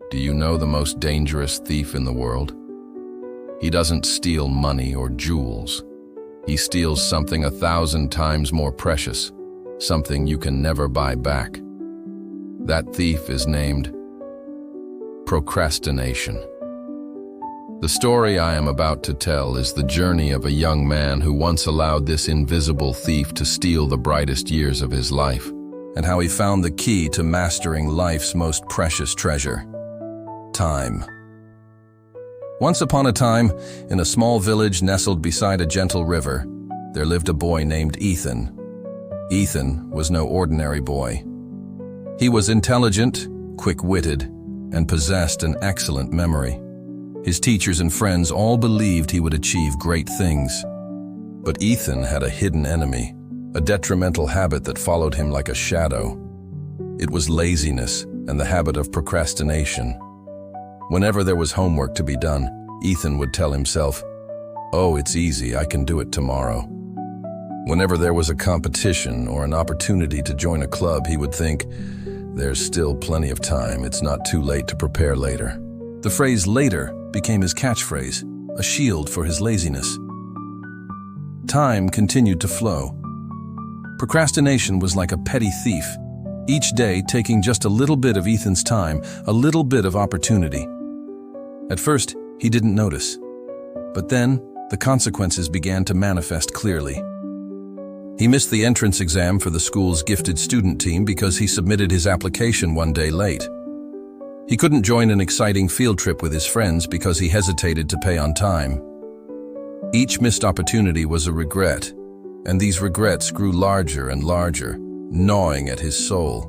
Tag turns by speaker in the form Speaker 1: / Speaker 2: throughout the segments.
Speaker 1: Do you know the most dangerous thief in the world? He doesn't steal money or jewels. He steals something 1,000 times more precious, something you can never buy back. That thief is named procrastination. The story I am about to tell is the journey of a young man who once allowed this invisible thief to steal the brightest years of his life, and how he found the key to mastering life's most precious treasure: time. Once upon a time, in a small village nestled beside a gentle river, there lived a boy named Ethan. Ethan was no ordinary boy. He was intelligent, quick-witted, and possessed an excellent memory. His teachers and friends all believed he would achieve great things. But Ethan had a hidden enemy, a detrimental habit that followed him like a shadow. It was laziness and the habit of procrastination. Whenever there was homework to be done, Ethan would tell himself, "Oh, it's easy, I can do it tomorrow." Whenever there was a competition or an opportunity to join a club, he would think, "There's still plenty of time, it's not too late to prepare later." The phrase "later" became his catchphrase, a shield for his laziness. Time continued to flow. Procrastination was like a petty thief, each day taking just a little bit of Ethan's time, a little bit of opportunity. At first, he didn't notice. But then, the consequences began to manifest clearly. He missed the entrance exam for the school's gifted student team because he submitted his application one day late. He couldn't join an exciting field trip with his friends because he hesitated to pay on time. Each missed opportunity was a regret, and these regrets grew larger and larger, gnawing at his soul.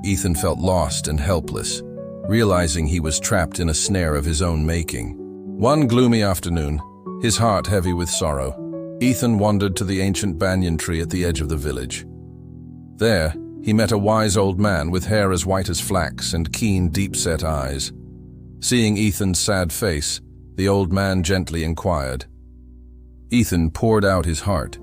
Speaker 1: Ethan felt lost and helpless, realizing he was trapped in a snare of his own making. One gloomy afternoon, his heart heavy with sorrow, Ethan wandered to the ancient banyan tree at the edge of the village. There, he met a wise old man with hair as white as flax and keen, deep-set eyes. Seeing Ethan's sad face, the old man gently inquired. Ethan poured out his heart,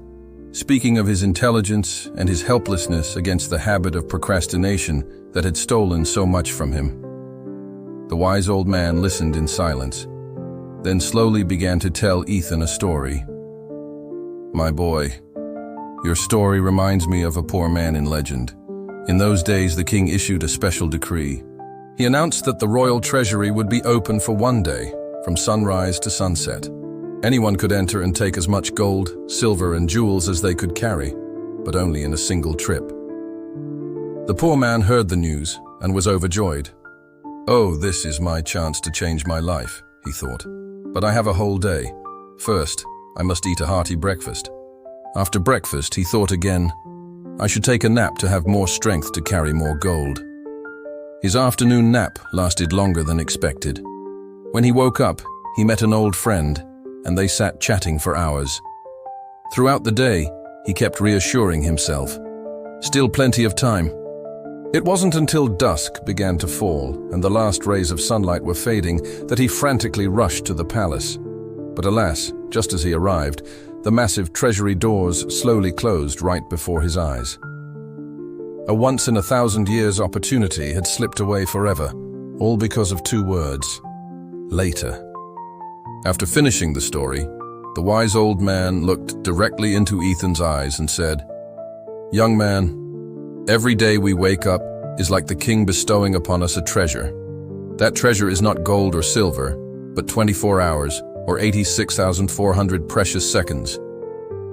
Speaker 1: speaking of his intelligence and his helplessness against the habit of procrastination that had stolen so much from him. The wise old man listened in silence, then slowly began to tell Ethan a story. "My boy, your story reminds me of a poor man in legend. In those days, the king issued a special decree. He announced that the royal treasury would be open for one day, from sunrise to sunset. Anyone could enter and take as much gold, silver, and jewels as they could carry, but only in a single trip." The poor man heard the news and was overjoyed. "Oh, this is my chance to change my life," he thought. "But I have a whole day. First, I must eat a hearty breakfast." After breakfast, he thought again, "I should take a nap to have more strength to carry more gold." His afternoon nap lasted longer than expected. When he woke up, he met an old friend, and they sat chatting for hours. Throughout the day, he kept reassuring himself, "Still plenty of time." It wasn't until dusk began to fall and the last rays of sunlight were fading that he frantically rushed to the palace. But alas, just as he arrived, the massive treasury doors slowly closed right before his eyes. A once-in-a-thousand-years opportunity had slipped away forever, all because of 2 words: later. After finishing the story, the wise old man looked directly into Ethan's eyes and said, "Young man, every day we wake up is like the king bestowing upon us a treasure. That treasure is not gold or silver, but 24 hours, or 86,400 precious seconds.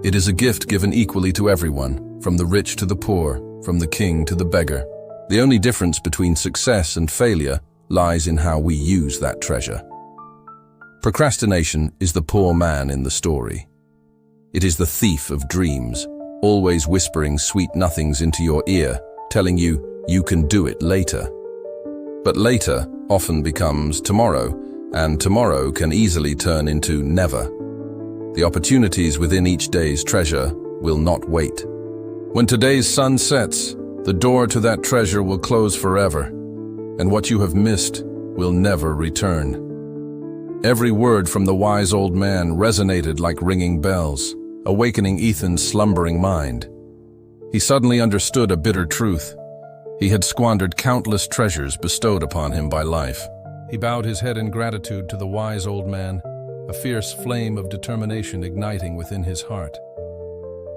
Speaker 1: It is a gift given equally to everyone, from the rich to the poor, from the king to the beggar. The only difference between success and failure lies in how we use that treasure." Procrastination is the poor man in the story. It is the thief of dreams, always whispering sweet nothings into your ear, telling you you can do it later. But later often becomes tomorrow, and tomorrow can easily turn into never. The opportunities within each day's treasure will not wait. When today's sun sets, the door to that treasure will close forever, and what you have missed will never return. Every word from the wise old man resonated like ringing bells, awakening Ethan's slumbering mind. He suddenly understood a bitter truth. He had squandered countless treasures bestowed upon him by life.
Speaker 2: He bowed his head in gratitude to the wise old man, a fierce flame of determination igniting within his heart.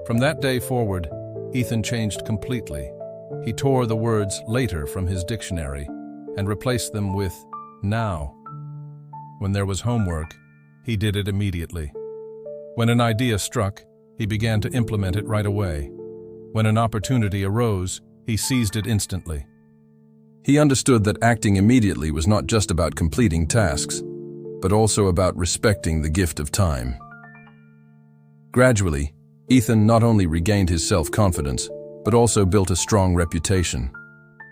Speaker 2: From that day forward, Ethan changed completely. He tore the words "later" from his dictionary and replaced them with "now." When there was homework, he did it immediately. When an idea struck, he began to implement it right away. When an opportunity arose, he seized it instantly.
Speaker 1: He understood that acting immediately was not just about completing tasks, but also about respecting the gift of time. Gradually, Ethan not only regained his self-confidence, but also built a strong reputation.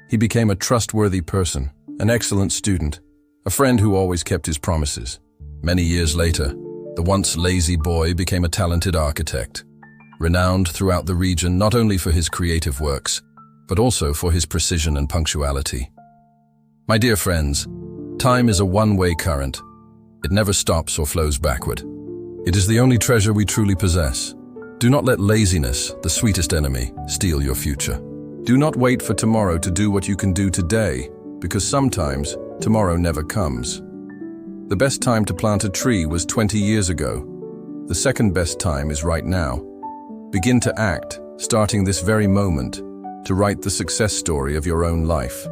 Speaker 1: He became a trustworthy person, an excellent student, a friend who always kept his promises. Many years later, the once lazy boy became a talented architect, renowned throughout the region not only for his creative works, but also for his precision and punctuality. My dear friends, time is a one-way current. It never stops or flows backward. It is the only treasure we truly possess. Do not let laziness, the sweetest enemy, steal your future. Do not wait for tomorrow to do what you can do today, because sometimes tomorrow never comes. The best time to plant a tree was 20 years ago. The second best time is right now. Begin to act, starting this very moment, to write the success story of your own life.